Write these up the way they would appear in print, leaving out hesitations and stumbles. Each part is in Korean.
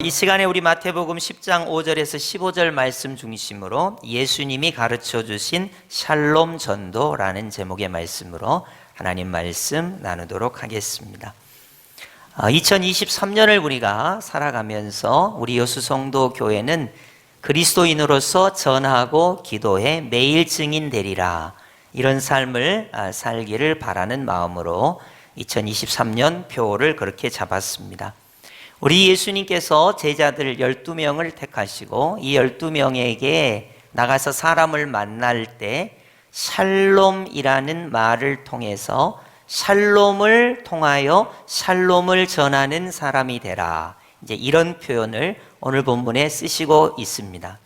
이 시간에 우리 마태복음 10장 5절에서 15절 말씀 중심으로 예수님이 가르쳐 주신 샬롬 전도라는 제목의 말씀으로 하나님 말씀 나누도록 하겠습니다. 2023년을 우리가 살아가면서 우리 여수성도 교회는 그리스도인으로서 전하고 기도해 매일 증인 되리라, 이런 삶을 살기를 바라는 마음으로 2023년 표를 그렇게 잡았습니다. 우리 예수님께서 제자들 12명을 택하시고 이 12명에게 나가서 사람을 만날 때 샬롬이라는 말을 통해서 샬롬을 통하여 샬롬을 전하는 사람이 되라, 이제 이런 표현을 오늘 본문에 쓰시고 있습니다.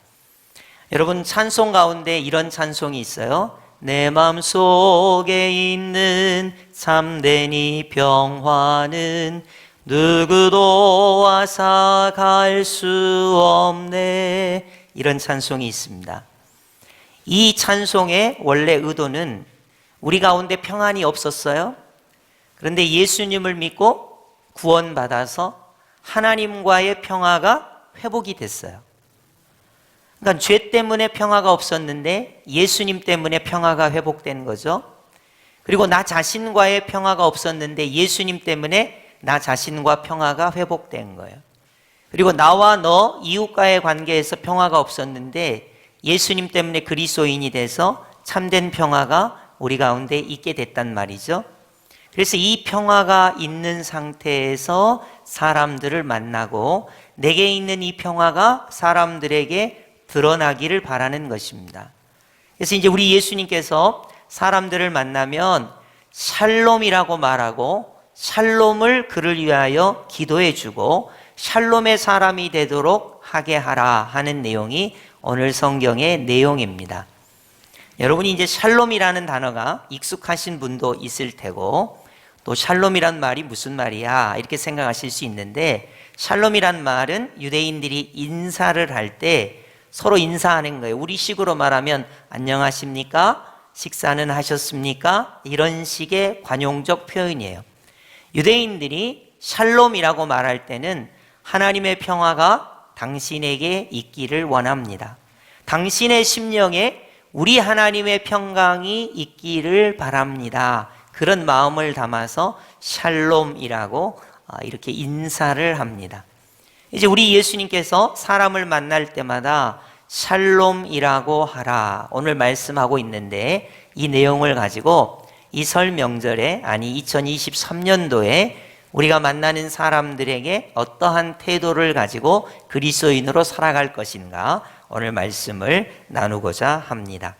여러분, 찬송 가운데 이런 찬송이 있어요. 내 마음속에 있는 참된 이 평화는 누구도 앗아갈 수 없네, 이런 찬송이 있습니다. 이 찬송의 원래 의도는 우리 가운데 평안이 없었어요. 그런데 예수님을 믿고 구원받아서 하나님과의 평화가 회복이 됐어요. 그러니까 죄 때문에 평화가 없었는데 예수님 때문에 평화가 회복된 거죠. 그리고 나 자신과의 평화가 없었는데 예수님 때문에 나 자신과 평화가 회복된 거예요. 그리고 나와 너 이웃과의 관계에서 평화가 없었는데 예수님 때문에 그리스도인이 돼서 참된 평화가 우리 가운데 있게 됐단 말이죠. 그래서 이 평화가 있는 상태에서 사람들을 만나고 내게 있는 이 평화가 사람들에게 드러나기를 바라는 것입니다. 그래서 이제 우리 예수님께서 사람들을 만나면 샬롬이라고 말하고 샬롬을 그를 위하여 기도해 주고 샬롬의 사람이 되도록 하게 하라 하는 내용이 오늘 성경의 내용입니다. 여러분이 이제 샬롬이라는 단어가 익숙하신 분도 있을 테고, 또 샬롬이란 말이 무슨 말이야 이렇게 생각하실 수 있는데, 샬롬이란 말은 유대인들이 인사를 할 때 서로 인사하는 거예요. 우리식으로 말하면 안녕하십니까? 식사는 하셨습니까? 이런 식의 관용적 표현이에요. 유대인들이 샬롬이라고 말할 때는 하나님의 평화가 당신에게 있기를 원합니다. 당신의 심령에 우리 하나님의 평강이 있기를 바랍니다. 그런 마음을 담아서 샬롬이라고 이렇게 인사를 합니다. 이제 우리 예수님께서 사람을 만날 때마다 샬롬이라고 하라, 오늘 말씀하고 있는데, 이 내용을 가지고 이 설 명절에, 아니 2023년도에 우리가 만나는 사람들에게 어떠한 태도를 가지고 그리스도인으로 살아갈 것인가, 오늘 말씀을 나누고자 합니다.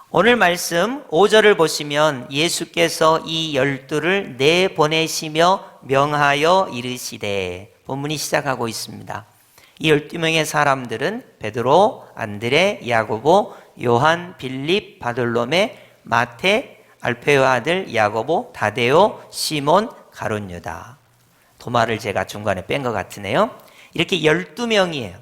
오늘 말씀 5절을 보시면 예수께서 이 12를 내보내시며 명하여 이르시되, 본문이 시작하고 있습니다. 이 12명의 사람들은 베드로, 안드레, 야고보, 요한, 빌립, 바돌로메, 마태, 알페의 아들 야고보, 다데오, 시몬, 가룟 유다. 도마를 제가 중간에 뺀 것 같으네요. 이렇게 12명이에요.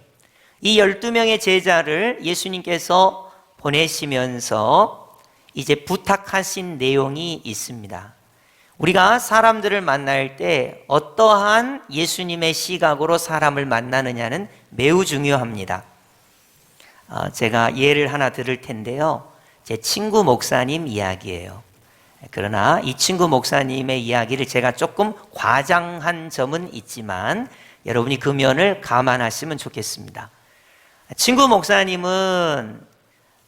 이 12명의 제자를 예수님께서 보내시면서 이제 부탁하신 내용이 있습니다. 우리가 사람들을 만날 때 어떠한 예수님의 시각으로 사람을 만나느냐는 매우 중요합니다. 제가 예를 하나 들을 텐데요. 제 친구 목사님 이야기예요. 그러나 이 친구 목사님의 이야기를 제가 조금 과장한 점은 있지만 여러분이 그 면을 감안하시면 좋겠습니다. 친구 목사님은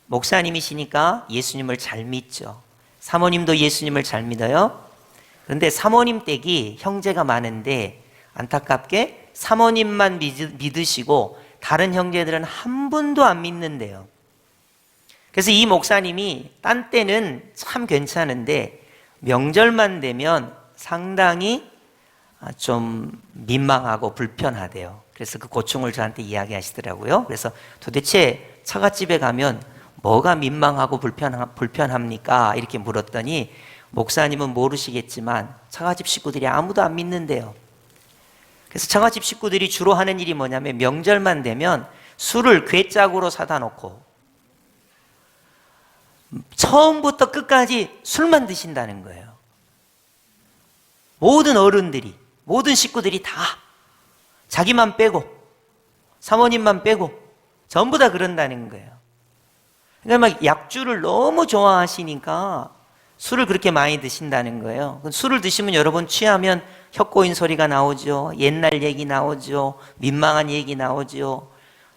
목사님이시니까 예수님을 잘 믿죠. 사모님도 예수님을 잘 믿어요. 그런데 사모님 댁이 형제가 많은데 안타깝게 사모님만 믿으시고 다른 형제들은 한 분도 안 믿는데요. 그래서 이 목사님이 딴 때는 참 괜찮은데 명절만 되면 상당히 좀 민망하고 불편하대요. 그래서 그 고충을 저한테 이야기하시더라고요. 그래서 도대체 처갓집에 가면 뭐가 민망하고 불편합니까? 이렇게 물었더니 목사님은 모르시겠지만 처갓집 식구들이 아무도 안 믿는데요. 그래서 처갓집 식구들이 주로 하는 일이 뭐냐면 명절만 되면 술을 괴짝으로 사다 놓고 처음부터 끝까지 술만 드신다는 거예요. 모든 어른들이, 모든 식구들이 다 자기만 빼고, 사모님만 빼고 전부 다 그런다는 거예요. 그러니까 막 약주를 너무 좋아하시니까 술을 그렇게 많이 드신다는 거예요. 술을 드시면 여러분 취하면 혀 꼬인 소리가 나오죠. 옛날 얘기 나오죠. 민망한 얘기 나오죠.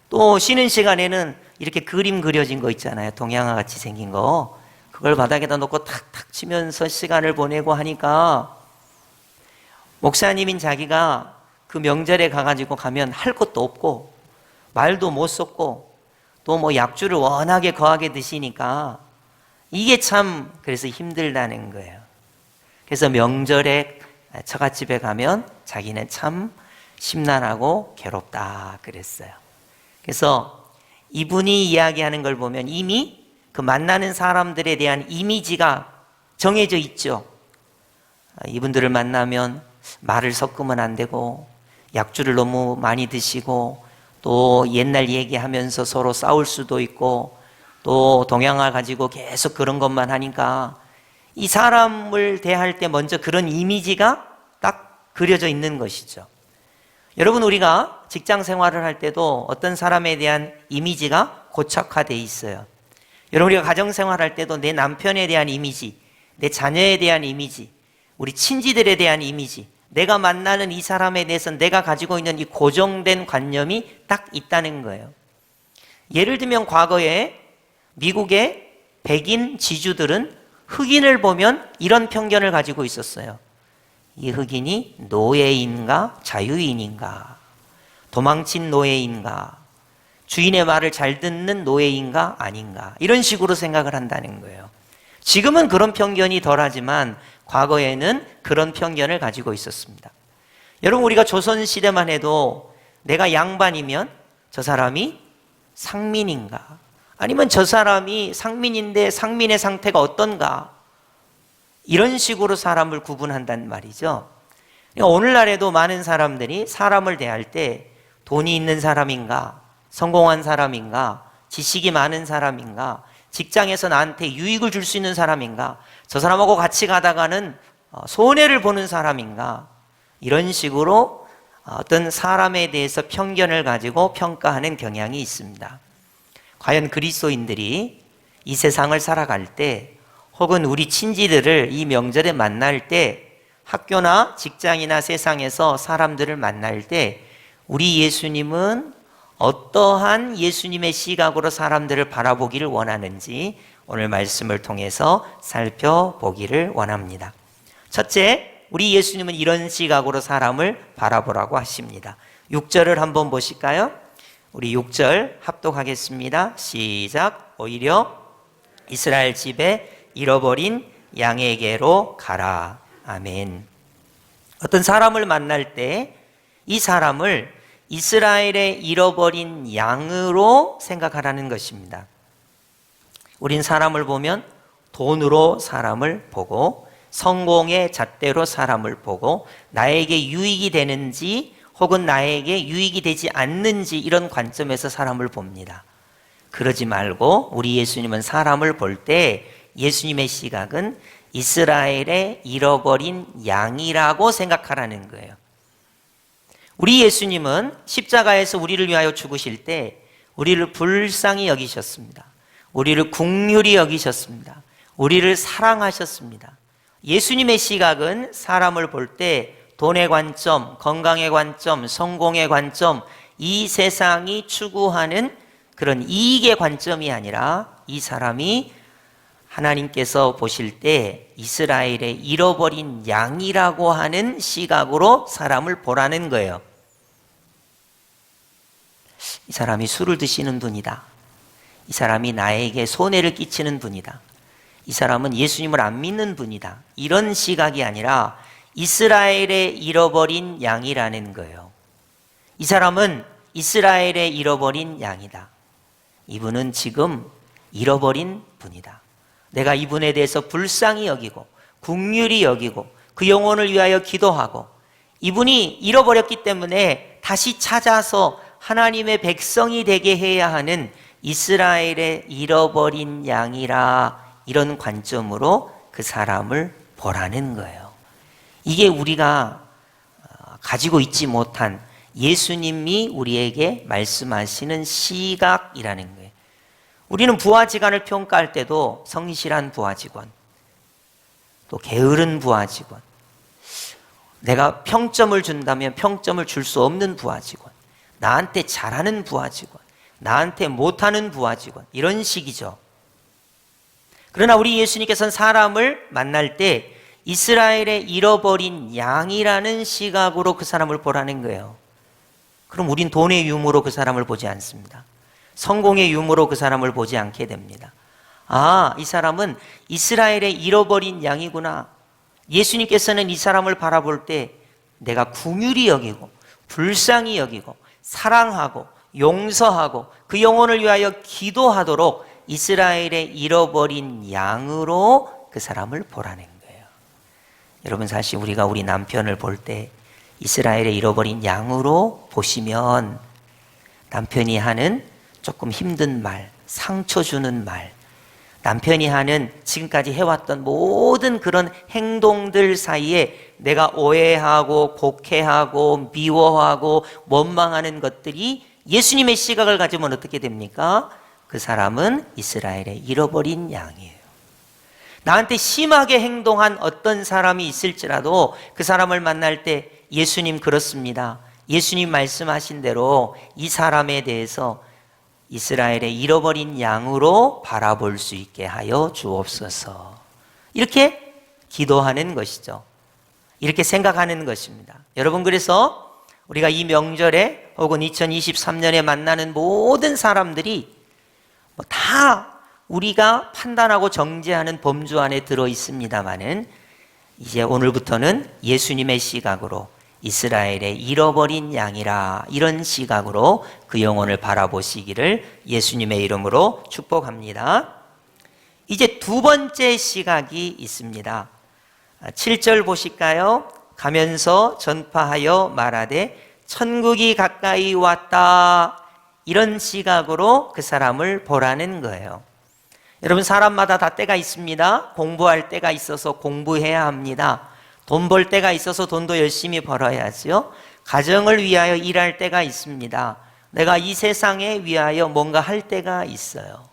또 쉬는 시간에는 이렇게 그림 그려진 거 있잖아요. 동양화 같이 생긴 거. 그걸 바닥에다 놓고 탁탁 치면서 시간을 보내고 하니까 목사님인 자기가 그 명절에 가가지고 가면 할 것도 없고 말도 못 섞고 또 뭐 약주를 워낙에 거하게 드시니까 이게 참 그래서 힘들다는 거예요. 그래서 명절에 처갓집에 가면 자기는 참 심란하고 괴롭다 그랬어요. 그래서 이분이 이야기하는 걸 보면 이미 그 만나는 사람들에 대한 이미지가 정해져 있죠. 이분들을 만나면 말을 섞으면 안 되고 약주를 너무 많이 드시고 또 옛날 얘기하면서 서로 싸울 수도 있고 또 동양화 가지고 계속 그런 것만 하니까 이 사람을 대할 때 먼저 그런 이미지가 딱 그려져 있는 것이죠. 여러분, 우리가 직장 생활을 할 때도 어떤 사람에 대한 이미지가 고착화되어 있어요. 여러분, 우리가 가정 생활할 때도 내 남편에 대한 이미지, 내 자녀에 대한 이미지, 우리 친지들에 대한 이미지, 내가 만나는 이 사람에 대해서 내가 가지고 있는 이 고정된 관념이 딱 있다는 거예요. 예를 들면 과거에 미국의 백인 지주들은 흑인을 보면 이런 편견을 가지고 있었어요. 이 흑인이 노예인가 자유인인가, 도망친 노예인가, 주인의 말을 잘 듣는 노예인가 아닌가, 이런 식으로 생각을 한다는 거예요. 지금은 그런 편견이 덜하지만 과거에는 그런 편견을 가지고 있었습니다. 여러분, 우리가 조선시대만 해도 내가 양반이면 저 사람이 상민인가, 아니면 저 사람이 상민인데 상민의 상태가 어떤가, 이런 식으로 사람을 구분한단 말이죠. 오늘날에도 많은 사람들이 사람을 대할 때 돈이 있는 사람인가, 성공한 사람인가, 지식이 많은 사람인가, 직장에서 나한테 유익을 줄 수 있는 사람인가, 저 사람하고 같이 가다가는 손해를 보는 사람인가, 이런 식으로 어떤 사람에 대해서 편견을 가지고 평가하는 경향이 있습니다. 과연 그리스도인들이 이 세상을 살아갈 때 혹은 우리 친지들을 이 명절에 만날 때, 학교나 직장이나 세상에서 사람들을 만날 때 우리 예수님은 어떠한 예수님의 시각으로 사람들을 바라보기를 원하는지 오늘 말씀을 통해서 살펴보기를 원합니다. 첫째, 우리 예수님은 이런 시각으로 사람을 바라보라고 하십니다. 6절을 한번 보실까요? 우리 6절 합독하겠습니다. 시작. 오히려 이스라엘 집에 잃어버린 양에게로 가라. 아멘. 어떤 사람을 만날 때 이 사람을 이스라엘의 잃어버린 양으로 생각하라는 것입니다. 우린 사람을 보면 돈으로 사람을 보고 성공의 잣대로 사람을 보고 나에게 유익이 되는지 혹은 나에게 유익이 되지 않는지 이런 관점에서 사람을 봅니다. 그러지 말고 우리 예수님은 사람을 볼 때 예수님의 시각은 이스라엘의 잃어버린 양이라고 생각하라는 거예요. 우리 예수님은 십자가에서 우리를 위하여 죽으실 때 우리를 불쌍히 여기셨습니다. 우리를 긍휼히 여기셨습니다. 우리를 사랑하셨습니다. 예수님의 시각은 사람을 볼 때 돈의 관점, 건강의 관점, 성공의 관점, 이 세상이 추구하는 그런 이익의 관점이 아니라 이 사람이 하나님께서 보실 때 이스라엘의 잃어버린 양이라고 하는 시각으로 사람을 보라는 거예요. 이 사람이 술을 드시는 분이다. 이 사람이 나에게 손해를 끼치는 분이다. 이 사람은 예수님을 안 믿는 분이다. 이런 시각이 아니라 이스라엘의 잃어버린 양이라는 거예요. 이 사람은 이스라엘의 잃어버린 양이다. 이분은 지금 잃어버린 분이다. 내가 이분에 대해서 불쌍히 여기고 긍휼히 여기고 그 영혼을 위하여 기도하고 이분이 잃어버렸기 때문에 다시 찾아서 하나님의 백성이 되게 해야 하는 이스라엘의 잃어버린 양이라, 이런 관점으로 그 사람을 보라는 거예요. 이게 우리가 가지고 있지 못한 예수님이 우리에게 말씀하시는 시각이라는 거예요. 우리는 부하직원을 평가할 때도 성실한 부하직원, 또 게으른 부하직원, 내가 평점을 준다면 평점을 줄 수 없는 부하직원, 나한테 잘하는 부하직원, 나한테 못하는 부하직원, 이런 식이죠. 그러나 우리 예수님께서는 사람을 만날 때 이스라엘의 잃어버린 양이라는 시각으로 그 사람을 보라는 거예요. 그럼 우린 돈의 유무로 그 사람을 보지 않습니다. 성공의 유무로 그 사람을 보지 않게 됩니다. 아, 이 사람은 이스라엘의 잃어버린 양이구나. 예수님께서는 이 사람을 바라볼 때 내가 긍휼히 여기고 불쌍히 여기고 사랑하고 용서하고 그 영혼을 위하여 기도하도록 이스라엘의 잃어버린 양으로 그 사람을 보라는 거예요. 여러분, 사실 우리가 우리 남편을 볼 때 이스라엘의 잃어버린 양으로 보시면 남편이 하는 조금 힘든 말, 상처 주는 말, 남편이 하는 지금까지 해왔던 모든 그런 행동들 사이에 내가 오해하고 곡해하고 미워하고 원망하는 것들이 예수님의 시각을 가지면 어떻게 됩니까? 그 사람은 이스라엘의 잃어버린 양이에요. 나한테 심하게 행동한 어떤 사람이 있을지라도 그 사람을 만날 때 예수님 그렇습니다. 예수님 말씀하신 대로 이 사람에 대해서 이스라엘의 잃어버린 양으로 바라볼 수 있게 하여 주옵소서. 이렇게 기도하는 것이죠. 이렇게 생각하는 것입니다. 여러분, 그래서 우리가 이 명절에 혹은 2023년에 만나는 모든 사람들이 다 우리가 판단하고 정죄하는 범주 안에 들어 있습니다마는 이제 오늘부터는 예수님의 시각으로 이스라엘의 잃어버린 양이라, 이런 시각으로 그 영혼을 바라보시기를 예수님의 이름으로 축복합니다. 이제 두 번째 시각이 있습니다. 7절 보실까요? 가면서 전파하여 말하되 천국이 가까이 왔다, 이런 시각으로 그 사람을 보라는 거예요. 여러분, 사람마다 다 때가 있습니다. 공부할 때가 있어서 공부해야 합니다. 돈 벌 때가 있어서 돈도 열심히 벌어야지요. 가정을 위하여 일할 때가 있습니다. 내가 이 세상에 위하여 뭔가 할 때가 있어요.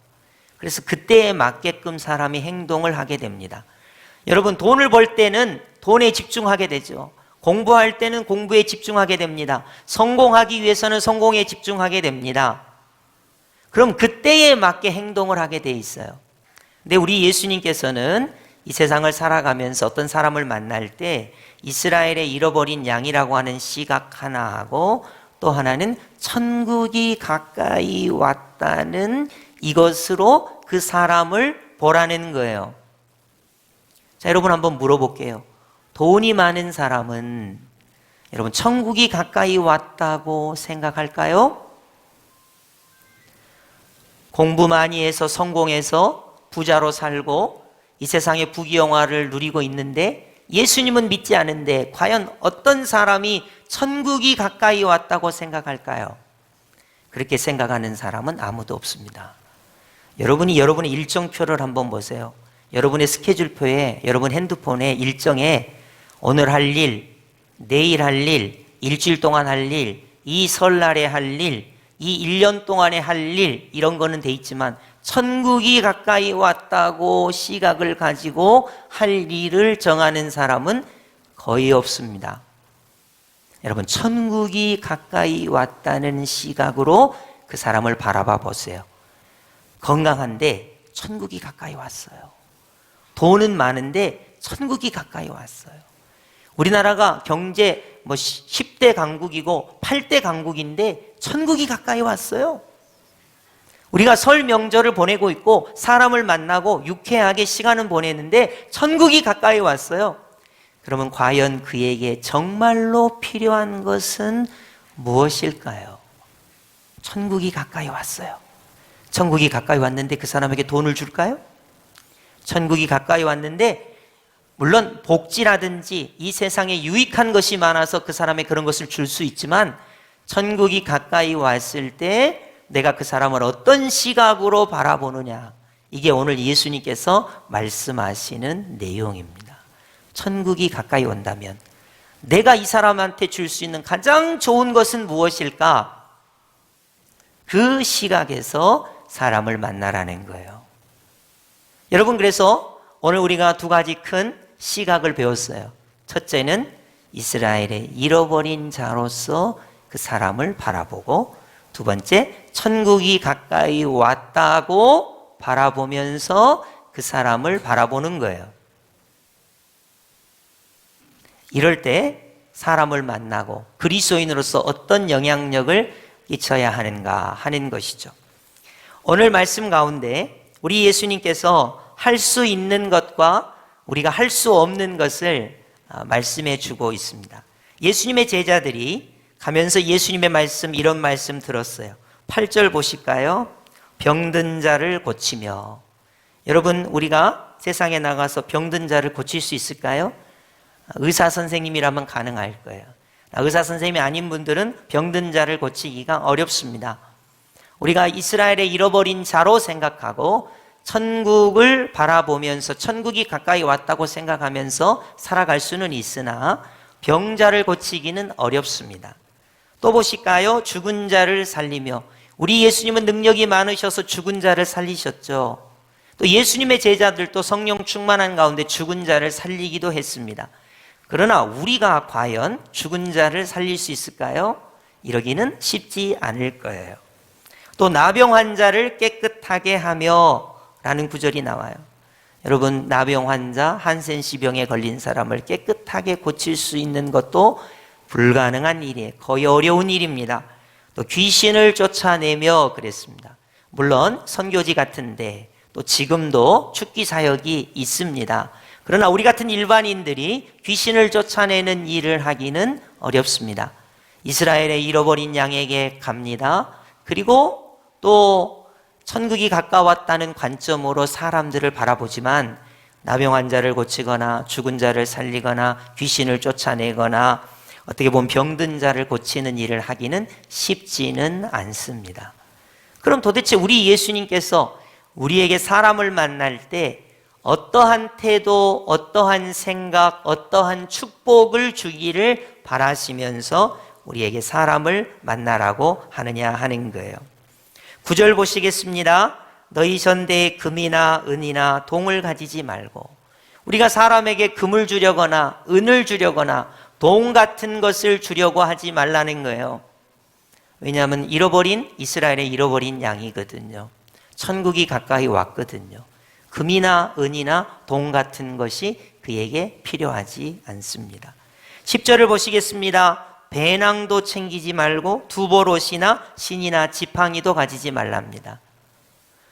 그래서 그때에 맞게끔 사람이 행동을 하게 됩니다. 여러분, 돈을 벌 때는 돈에 집중하게 되죠. 공부할 때는 공부에 집중하게 됩니다. 성공하기 위해서는 성공에 집중하게 됩니다. 그럼 그때에 맞게 행동을 하게 돼 있어요. 근데 우리 예수님께서는 이 세상을 살아가면서 어떤 사람을 만날 때 이스라엘의 잃어버린 양이라고 하는 시각 하나하고 또 하나는 천국이 가까이 왔다는 이것으로 그 사람을 보라는 거예요. 자, 여러분, 한번 물어볼게요. 돈이 많은 사람은 여러분 천국이 가까이 왔다고 생각할까요? 공부 많이 해서 성공해서 부자로 살고 이 세상의 부귀영화를 누리고 있는데 예수님은 믿지 않은데 과연 어떤 사람이 천국이 가까이 왔다고 생각할까요? 그렇게 생각하는 사람은 아무도 없습니다. 여러분이 여러분의 일정표를 한번 보세요. 여러분의 스케줄표에, 여러분 핸드폰에 일정에 오늘 할 일, 내일 할 일, 일주일 동안 할 일, 이 설날에 할 일, 이 1년 동안에 할 일, 이런 거는 돼 있지만 천국이 가까이 왔다고 시각을 가지고 할 일을 정하는 사람은 거의 없습니다. 여러분, 천국이 가까이 왔다는 시각으로 그 사람을 바라봐 보세요. 건강한데 천국이 가까이 왔어요. 돈은 많은데 천국이 가까이 왔어요. 우리나라가 경제 10대 강국이고 8대 강국인데 천국이 가까이 왔어요. 우리가 설 명절을 보내고 있고 사람을 만나고 유쾌하게 시간을 보내는데 천국이 가까이 왔어요. 그러면 과연 그에게 정말로 필요한 것은 무엇일까요? 천국이 가까이 왔어요. 천국이 가까이 왔는데 그 사람에게 돈을 줄까요? 천국이 가까이 왔는데 물론 복지라든지 이 세상에 유익한 것이 많아서 그 사람의 그런 것을 줄 수 있지만 천국이 가까이 왔을 때 내가 그 사람을 어떤 시각으로 바라보느냐, 이게 오늘 예수님께서 말씀하시는 내용입니다. 천국이 가까이 온다면 내가 이 사람한테 줄 수 있는 가장 좋은 것은 무엇일까? 그 시각에서 사람을 만나라는 거예요. 여러분, 그래서 오늘 우리가 두 가지 큰 시각을 배웠어요. 첫째는 이스라엘의 잃어버린 자로서 그 사람을 바라보고, 두 번째, 천국이 가까이 왔다고 바라보면서 그 사람을 바라보는 거예요. 이럴 때 사람을 만나고 그리스도인으로서 어떤 영향력을 끼쳐야 하는가 하는 것이죠. 오늘 말씀 가운데 우리 예수님께서 할 수 있는 것과 우리가 할 수 없는 것을 말씀해 주고 있습니다. 예수님의 제자들이 가면서 예수님의 말씀, 이런 말씀 들었어요. 8절 보실까요? 병든 자를 고치며. 여러분, 우리가 세상에 나가서 병든 자를 고칠 수 있을까요? 의사 선생님이라면 가능할 거예요. 의사 선생님이 아닌 분들은 병든 자를 고치기가 어렵습니다. 우리가 이스라엘의 잃어버린 자로 생각하고 천국을 바라보면서 천국이 가까이 왔다고 생각하면서 살아갈 수는 있으나 병자를 고치기는 어렵습니다. 또 보실까요? 죽은 자를 살리며. 우리 예수님은 능력이 많으셔서 죽은 자를 살리셨죠. 또 예수님의 제자들도 성령 충만한 가운데 죽은 자를 살리기도 했습니다. 그러나 우리가 과연 죽은 자를 살릴 수 있을까요? 이러기는 쉽지 않을 거예요. 또 나병 환자를 깨끗하게 하며 라는 구절이 나와요. 여러분, 나병 환자, 한센시병에 걸린 사람을 깨끗하게 고칠 수 있는 것도 불가능한 일이에요. 거의 어려운 일입니다. 또 귀신을 쫓아내며 그랬습니다. 물론 선교지 같은데 또 지금도 축기 사역이 있습니다. 그러나 우리 같은 일반인들이 귀신을 쫓아내는 일을 하기는 어렵습니다. 이스라엘의 잃어버린 양에게 갑니다. 그리고 또 천국이 가까웠다는 관점으로 사람들을 바라보지만 나병 환자를 고치거나 죽은 자를 살리거나 귀신을 쫓아내거나 어떻게 보면 병든 자를 고치는 일을 하기는 쉽지는 않습니다. 그럼 도대체 우리 예수님께서 우리에게 사람을 만날 때 어떠한 태도, 어떠한 생각, 어떠한 축복을 주기를 바라시면서 우리에게 사람을 만나라고 하느냐 하는 거예요. 9절 보시겠습니다. 너희 전대에 금이나 은이나 동을 가지지 말고. 우리가 사람에게 금을 주려거나 은을 주려거나 동 같은 것을 주려고 하지 말라는 거예요. 왜냐하면 이스라엘의 잃어버린 양이거든요. 천국이 가까이 왔거든요. 금이나 은이나 동 같은 것이 그에게 필요하지 않습니다. 10절을 보시겠습니다. 배낭도 챙기지 말고 두보롯이나 신이나 지팡이도 가지지 말랍니다.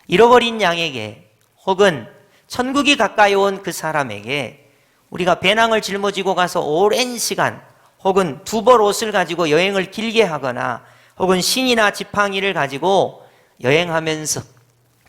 잃어버린 양에게 혹은 천국이 가까이 온 그 사람에게 우리가 배낭을 짊어지고 가서 오랜 시간 혹은 두벌옷을 가지고 여행을 길게 하거나 혹은 신이나 지팡이를 가지고 여행하면서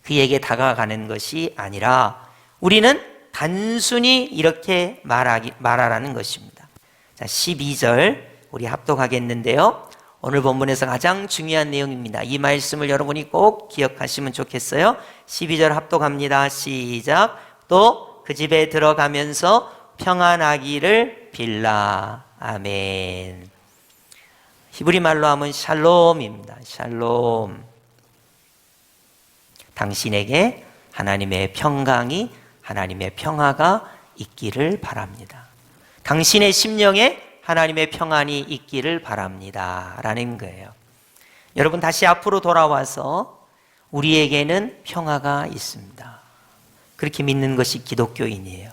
그에게 다가가는 것이 아니라 우리는 단순히 이렇게 말하라는 것입니다. 자, 12절 우리 합독하겠는데요. 오늘 본문에서 가장 중요한 내용입니다. 이 말씀을 여러분이 꼭 기억하시면 좋겠어요. 12절 합독합니다. 시작. 또 그 집에 들어가면서 평안하기를 빌라. 아멘. 히브리 말로 하면 샬롬입니다. 샬롬. 당신에게 하나님의 평강이, 하나님의 평화가 있기를 바랍니다. 당신의 심령에 하나님의 평안이 있기를 바랍니다. 라는 거예요. 여러분, 다시 앞으로 돌아와서 우리에게는 평화가 있습니다. 그렇게 믿는 것이 기독교인이에요.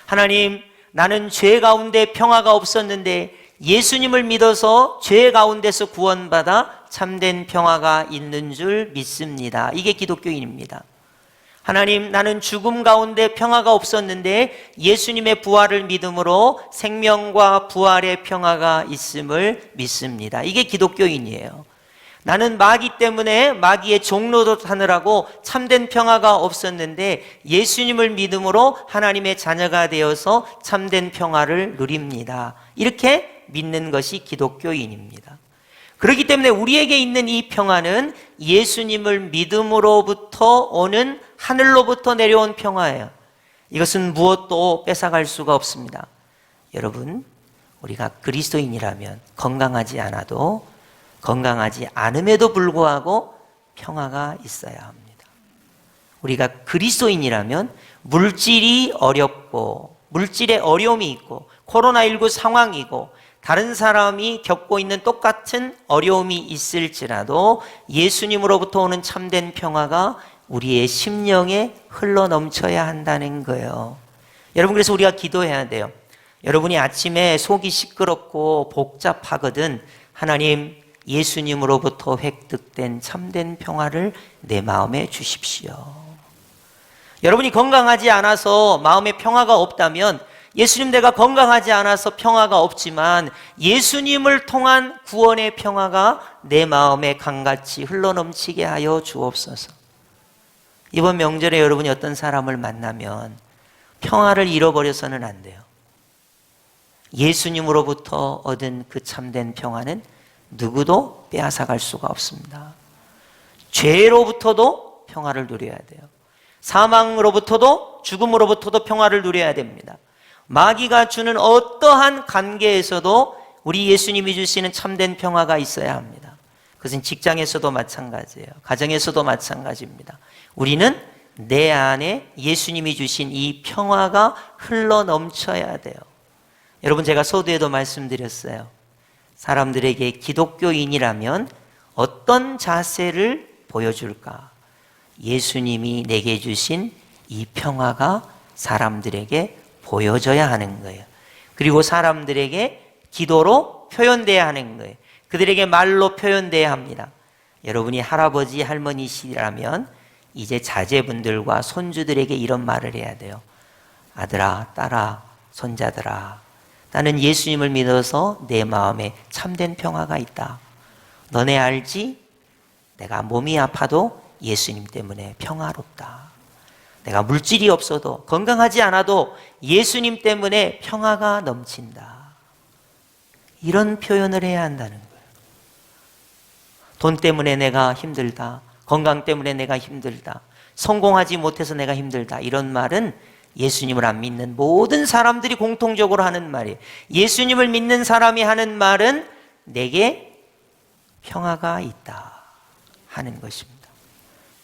하나님, 나는 죄 가운데 평화가 없었는데 예수님을 믿어서 죄 가운데서 구원받아 참된 평화가 있는 줄 믿습니다. 이게 기독교인입니다. 하나님, 나는 죽음 가운데 평화가 없었는데 예수님의 부활을 믿음으로 생명과 부활의 평화가 있음을 믿습니다. 이게 기독교인이에요. 나는 마귀 때문에 마귀의 종로도 하느라고 참된 평화가 없었는데 예수님을 믿음으로 하나님의 자녀가 되어서 참된 평화를 누립니다. 이렇게 믿는 것이 기독교인입니다. 그렇기 때문에 우리에게 있는 이 평화는 예수님을 믿음으로부터 오는 하늘로부터 내려온 평화예요. 이것은 무엇도 뺏어갈 수가 없습니다. 여러분, 우리가 그리스도인이라면 건강하지 않음에도 불구하고 평화가 있어야 합니다. 우리가 그리스도인이라면 물질이 어렵고 물질에 어려움이 있고 코로나19 상황이고 다른 사람이 겪고 있는 똑같은 어려움이 있을지라도 예수님으로부터 오는 참된 평화가 우리의 심령에 흘러넘쳐야 한다는 거예요. 여러분, 그래서 우리가 기도해야 돼요. 여러분이 아침에 속이 시끄럽고 복잡하거든 하나님, 예수님으로부터 획득된 참된 평화를 내 마음에 주십시오. 여러분이 건강하지 않아서 마음에 평화가 없다면 예수님, 내가 건강하지 않아서 평화가 없지만 예수님을 통한 구원의 평화가 내 마음에 강같이 흘러넘치게 하여 주옵소서. 이번 명절에 여러분이 어떤 사람을 만나면 평화를 잃어버려서는 안 돼요. 예수님으로부터 얻은 그 참된 평화는 누구도 빼앗아갈 수가 없습니다. 죄로부터도 평화를 누려야 돼요. 사망으로부터도, 죽음으로부터도 평화를 누려야 됩니다. 마귀가 주는 어떠한 관계에서도 우리 예수님이 주시는 참된 평화가 있어야 합니다. 그것은 직장에서도 마찬가지예요. 가정에서도 마찬가지입니다. 우리는 내 안에 예수님이 주신 이 평화가 흘러 넘쳐야 돼요. 여러분, 제가 서두에도 말씀드렸어요. 사람들에게 기독교인이라면 어떤 자세를 보여줄까? 예수님이 내게 주신 이 평화가 사람들에게 보여져야 하는 거예요. 그리고 사람들에게 기도로 표현돼야 하는 거예요. 그들에게 말로 표현돼야 합니다. 여러분이 할아버지, 할머니시라면 이제 자제분들과 손주들에게 이런 말을 해야 돼요. 아들아, 딸아, 손자들아, 나는 예수님을 믿어서 내 마음에 참된 평화가 있다. 너네 알지? 내가 몸이 아파도 예수님 때문에 평화롭다. 내가 물질이 없어도 건강하지 않아도 예수님 때문에 평화가 넘친다. 이런 표현을 해야 한다는 거예요. 돈 때문에 내가 힘들다. 건강 때문에 내가 힘들다. 성공하지 못해서 내가 힘들다. 이런 말은 예수님을 안 믿는 모든 사람들이 공통적으로 하는 말이에요. 예수님을 믿는 사람이 하는 말은 내게 평화가 있다 하는 것입니다.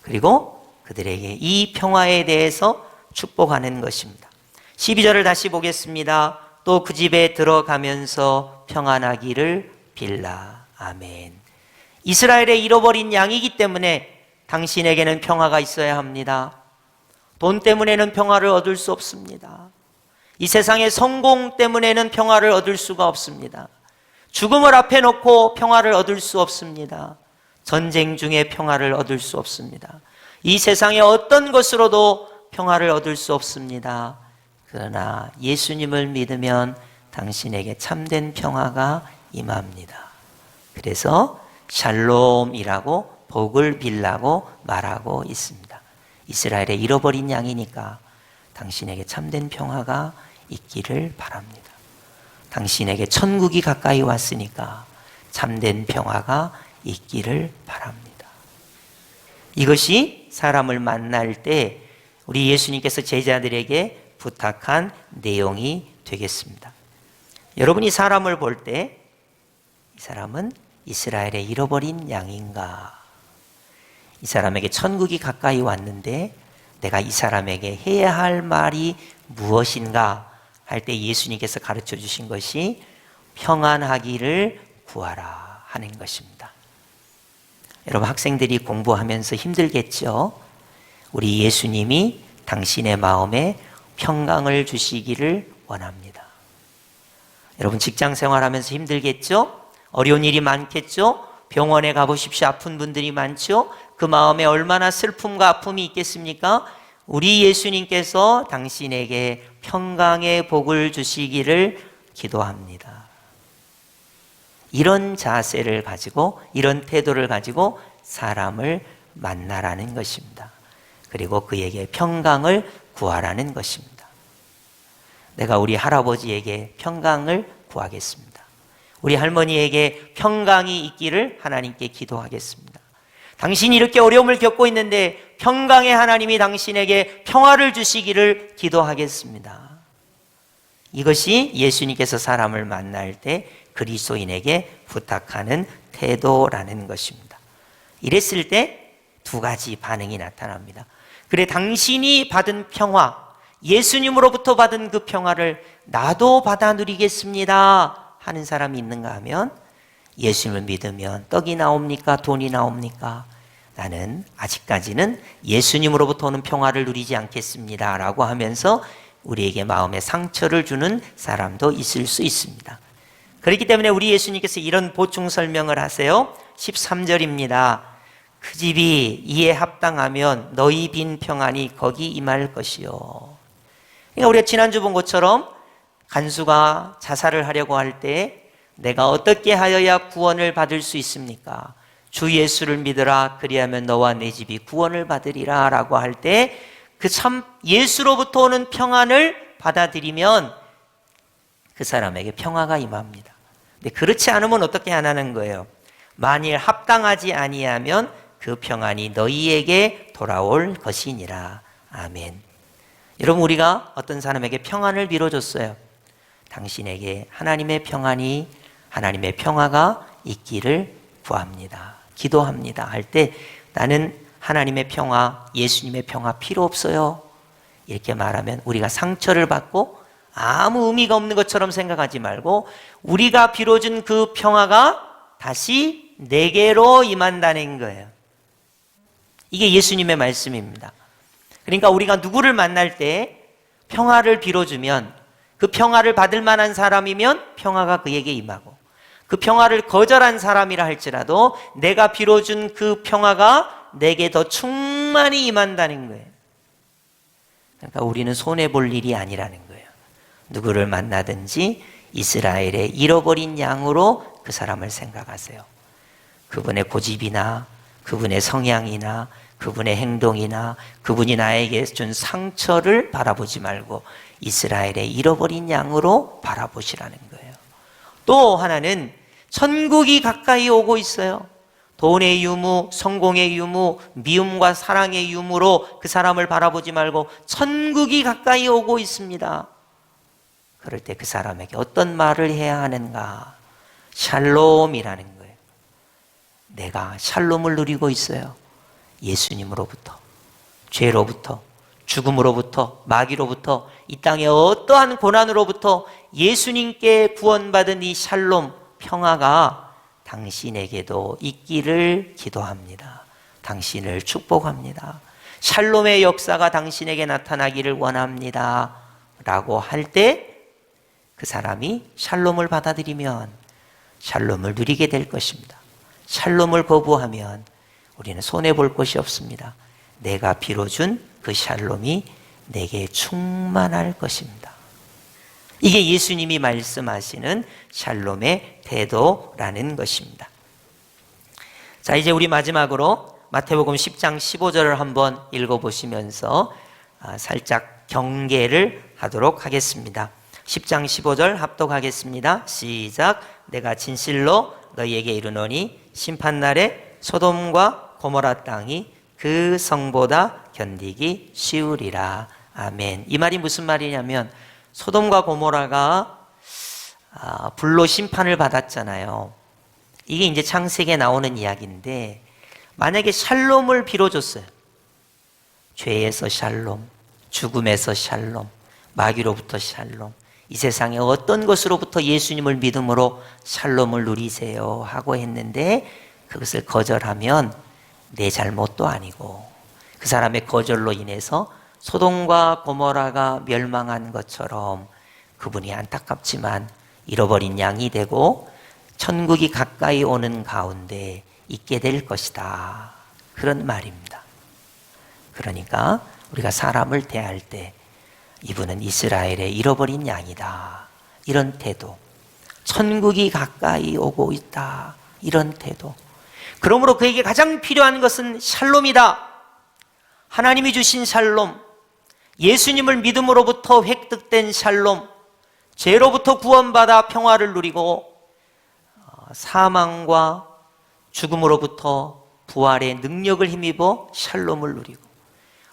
그리고 그들에게 이 평화에 대해서 축복하는 것입니다. 12절을 다시 보겠습니다. 또 그 집에 들어가면서 평안하기를 빌라. 아멘. 이스라엘의 잃어버린 양이기 때문에 당신에게는 평화가 있어야 합니다. 돈 때문에는 평화를 얻을 수 없습니다. 이 세상의 성공 때문에는 평화를 얻을 수가 없습니다. 죽음을 앞에 놓고 평화를 얻을 수 없습니다. 전쟁 중에 평화를 얻을 수 없습니다. 이 세상의 어떤 것으로도 평화를 얻을 수 없습니다. 그러나 예수님을 믿으면 당신에게 참된 평화가 임합니다. 그래서 샬롬이라고 복을 빌라고 말하고 있습니다. 이스라엘의 잃어버린 양이니까 당신에게 참된 평화가 있기를 바랍니다. 당신에게 천국이 가까이 왔으니까 참된 평화가 있기를 바랍니다. 이것이 사람을 만날 때 우리 예수님께서 제자들에게 부탁한 내용이 되겠습니다. 여러분이 사람을 볼 때 이 사람은 이스라엘의 잃어버린 양인가? 이 사람에게 천국이 가까이 왔는데 내가 이 사람에게 해야 할 말이 무엇인가 할 때 예수님께서 가르쳐 주신 것이 평안하기를 구하라 하는 것입니다. 여러분, 학생들이 공부하면서 힘들겠죠? 우리 예수님이 당신의 마음에 평강을 주시기를 원합니다. 여러분, 직장 생활하면서 힘들겠죠? 어려운 일이 많겠죠? 병원에 가보십시오. 아픈 분들이 많죠? 그 마음에 얼마나 슬픔과 아픔이 있겠습니까? 우리 예수님께서 당신에게 평강의 복을 주시기를 기도합니다. 이런 자세를 가지고, 이런 태도를 가지고 사람을 만나라는 것입니다. 그리고 그에게 평강을 구하라는 것입니다. 내가 우리 할아버지에게 평강을 구하겠습니다. 우리 할머니에게 평강이 있기를 하나님께 기도하겠습니다. 당신이 이렇게 어려움을 겪고 있는데 평강의 하나님이 당신에게 평화를 주시기를 기도하겠습니다. 이것이 예수님께서 사람을 만날 때 그리스도인에게 부탁하는 태도라는 것입니다. 이랬을 때 두 가지 반응이 나타납니다. 그래, 당신이 받은 평화, 예수님으로부터 받은 그 평화를 나도 받아 누리겠습니다 하는 사람이 있는가 하면, 예수님을 믿으면 떡이 나옵니까? 돈이 나옵니까? 나는 아직까지는 예수님으로부터 오는 평화를 누리지 않겠습니다 라고 하면서 우리에게 마음의 상처를 주는 사람도 있을 수 있습니다. 그렇기 때문에 우리 예수님께서 이런 보충 설명을 하세요. 13절입니다. 그 집이 이에 합당하면 너희 빈 평안이 거기 임할 것이요. 그러니까 우리가 지난주 본 것처럼 간수가 자살을 하려고 할 때 내가 어떻게 하여야 구원을 받을 수 있습니까? 주 예수를 믿으라, 그리하면 너와 내 집이 구원을 받으리라 라고 할 때 그 참 예수로부터 오는 평안을 받아들이면 그 사람에게 평화가 임합니다. 근데 그렇지 않으면 어떻게 하는 거예요? 만일 합당하지 아니하면 그 평안이 너희에게 돌아올 것이니라. 아멘. 여러분, 우리가 어떤 사람에게 평안을 빌어줬어요. 당신에게 하나님의 평안이, 하나님의 평화가 있기를 구합니다, 기도합니다 할 때 나는 하나님의 평화, 예수님의 평화 필요 없어요 이렇게 말하면 우리가 상처를 받고 아무 의미가 없는 것처럼 생각하지 말고 우리가 빌어준 그 평화가 다시 내게로 임한다는 거예요. 이게 예수님의 말씀입니다. 그러니까 우리가 누구를 만날 때 평화를 빌어주면 그 평화를 받을 만한 사람이면 평화가 그에게 임하고, 그 평화를 거절한 사람이라 할지라도 내가 빌어준 그 평화가 내게 더 충만히 임한다는 거예요. 그러니까 우리는 손해볼 일이 아니라는 거예요. 누구를 만나든지 이스라엘의 잃어버린 양으로 그 사람을 생각하세요. 그분의 고집이나 그분의 성향이나 그분의 행동이나 그분이 나에게 준 상처를 바라보지 말고 이스라엘의 잃어버린 양으로 바라보시라는 거예요. 또 하나는 천국이 가까이 오고 있어요. 돈의 유무, 성공의 유무, 미움과 사랑의 유무로 그 사람을 바라보지 말고 천국이 가까이 오고 있습니다. 그럴 때 그 사람에게 어떤 말을 해야 하는가? 샬롬이라는 거예요. 내가 샬롬을 누리고 있어요. 예수님으로부터, 죄로부터, 죽음으로부터, 마귀로부터, 이 땅의 어떠한 고난으로부터 예수님께 구원받은 이 샬롬, 평화가 당신에게도 있기를 기도합니다. 당신을 축복합니다. 샬롬의 역사가 당신에게 나타나기를 원합니다 라고 할 때 그 사람이 샬롬을 받아들이면 샬롬을 누리게 될 것입니다. 샬롬을 거부하면 우리는 손해볼 것이 없습니다. 내가 빌어준 그 샬롬이 내게 충만할 것입니다. 이게 예수님이 말씀하시는 샬롬의 태도라는 것입니다. 자, 이제 우리 마지막으로 마태복음 10장 15절을 한번 읽어보시면서 살짝 경계를 하도록 하겠습니다. 10장 15절 합독하겠습니다. 시작. 내가 진실로 너희에게 이르노니 심판날에 소돔과 고모라 땅이 그 성보다 견디기 쉬우리라. 아멘. 이 말이 무슨 말이냐면 소돔과 고모라가 불로 심판을 받았잖아요. 이게 이제 창세기에 나오는 이야기인데 만약에 샬롬을 빌어줬어요. 죄에서 샬롬, 죽음에서 샬롬, 마귀로부터 샬롬, 이 세상의 어떤 것으로부터 예수님을 믿음으로 샬롬을 누리세요 하고 했는데 그것을 거절하면 내 잘못도 아니고 그 사람의 거절로 인해서 소돔과 고모라가 멸망한 것처럼 그분이 안타깝지만 잃어버린 양이 되고 천국이 가까이 오는 가운데 있게 될 것이다. 그런 말입니다. 그러니까 우리가 사람을 대할 때 이분은 이스라엘의 잃어버린 양이다. 이런 태도. 천국이 가까이 오고 있다. 이런 태도. 그러므로 그에게 가장 필요한 것은 샬롬이다. 하나님이 주신 샬롬. 예수님을 믿음으로부터 획득된 샬롬. 죄로부터 구원받아 평화를 누리고 사망과 죽음으로부터 부활의 능력을 힘입어 샬롬을 누리고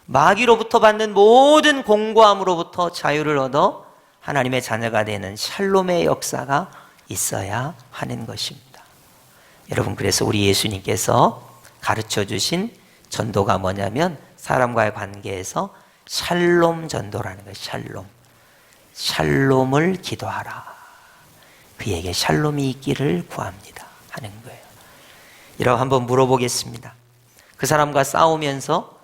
마귀로부터 받는 모든 공고함으로부터 자유를 얻어 하나님의 자녀가 되는 샬롬의 역사가 있어야 하는 것입니다. 여러분, 그래서 우리 예수님께서 가르쳐 주신 전도가 뭐냐면 사람과의 관계에서 샬롬 전도라는 거예요. 샬롬. 샬롬을 기도하라. 그에게 샬롬이 있기를 구합니다. 하는 거예요. 이라고 한번 물어보겠습니다. 그 사람과 싸우면서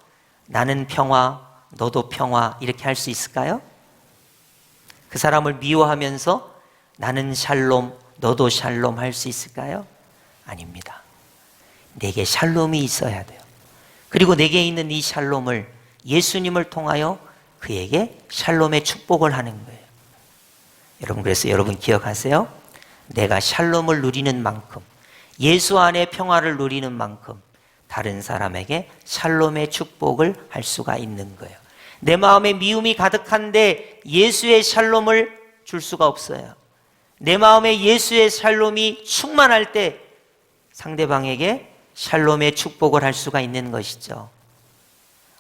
나는 평화, 너도 평화 이렇게 할 수 있을까요? 그 사람을 미워하면서 나는 샬롬, 너도 샬롬 할 수 있을까요? 아닙니다. 내게 샬롬이 있어야 돼요. 그리고 내게 있는 이 샬롬을 예수님을 통하여 그에게 샬롬의 축복을 하는 거예요. 여러분, 그래서 여러분 기억하세요. 내가 샬롬을 누리는 만큼, 예수 안에 평화를 누리는 만큼 다른 사람에게 샬롬의 축복을 할 수가 있는 거예요. 내 마음에 미움이 가득한데 예수의 샬롬을 줄 수가 없어요. 내 마음에 예수의 샬롬이 충만할 때 상대방에게 샬롬의 축복을 할 수가 있는 것이죠.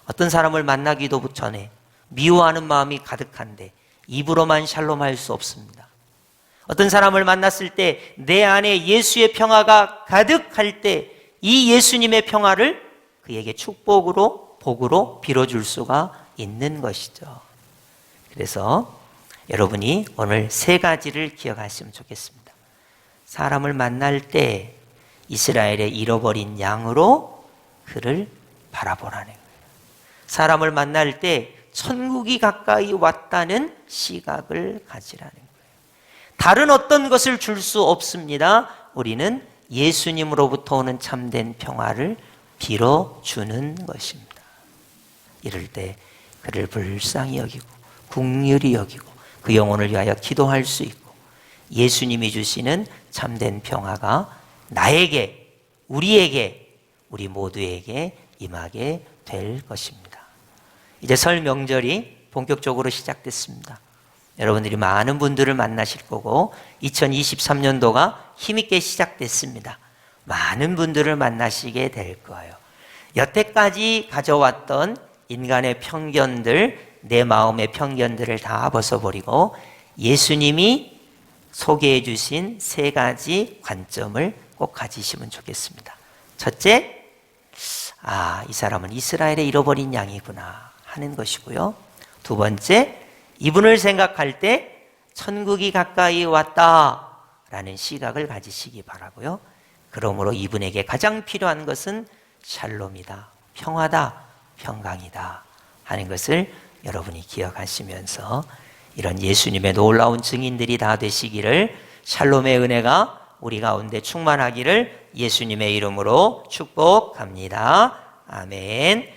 어떤 사람을 만나기도 전에 미워하는 마음이 가득한데 입으로만 샬롬할 수 없습니다. 어떤 사람을 만났을 때 내 안에 예수의 평화가 가득할 때 이 예수님의 평화를 그에게 축복으로, 복으로 빌어줄 수가 있는 것이죠. 그래서 여러분이 오늘 세 가지를 기억하시면 좋겠습니다. 사람을 만날 때 이스라엘의 잃어버린 양으로 그를 바라보라는 거예요. 사람을 만날 때 천국이 가까이 왔다는 시각을 가지라는 거예요. 다른 어떤 것을 줄 수 없습니다. 우리는 예수님으로부터 오는 참된 평화를 빌어주는 것입니다. 이럴 때 그를 불쌍히 여기고 긍휼히 여기고 그 영혼을 위하여 기도할 수 있고 예수님이 주시는 참된 평화가 나에게, 우리에게, 우리 모두에게 임하게 될 것입니다. 이제 설 명절이 본격적으로 시작됐습니다. 여러분들이 많은 분들을 만나실 거고 2023년도가 힘있게 시작됐습니다. 많은 분들을 만나시게 될 거예요. 여태까지 가져왔던 인간의 편견들, 내 마음의 편견들을 다 벗어버리고 예수님이 소개해 주신 세 가지 관점을 꼭 가지시면 좋겠습니다. 첫째, 이 사람은 이스라엘의 잃어버린 양이구나 하는 것이고요. 두 번째, 이분을 생각할 때 천국이 가까이 왔다라는 시각을 가지시기 바라고요. 그러므로 이분에게 가장 필요한 것은 샬롬이다, 평화다, 평강이다 하는 것을 여러분이 기억하시면서 이런 예수님의 놀라운 증인들이 다 되시기를, 샬롬의 은혜가 우리 가운데 충만하기를 예수님의 이름으로 축복합니다. 아멘.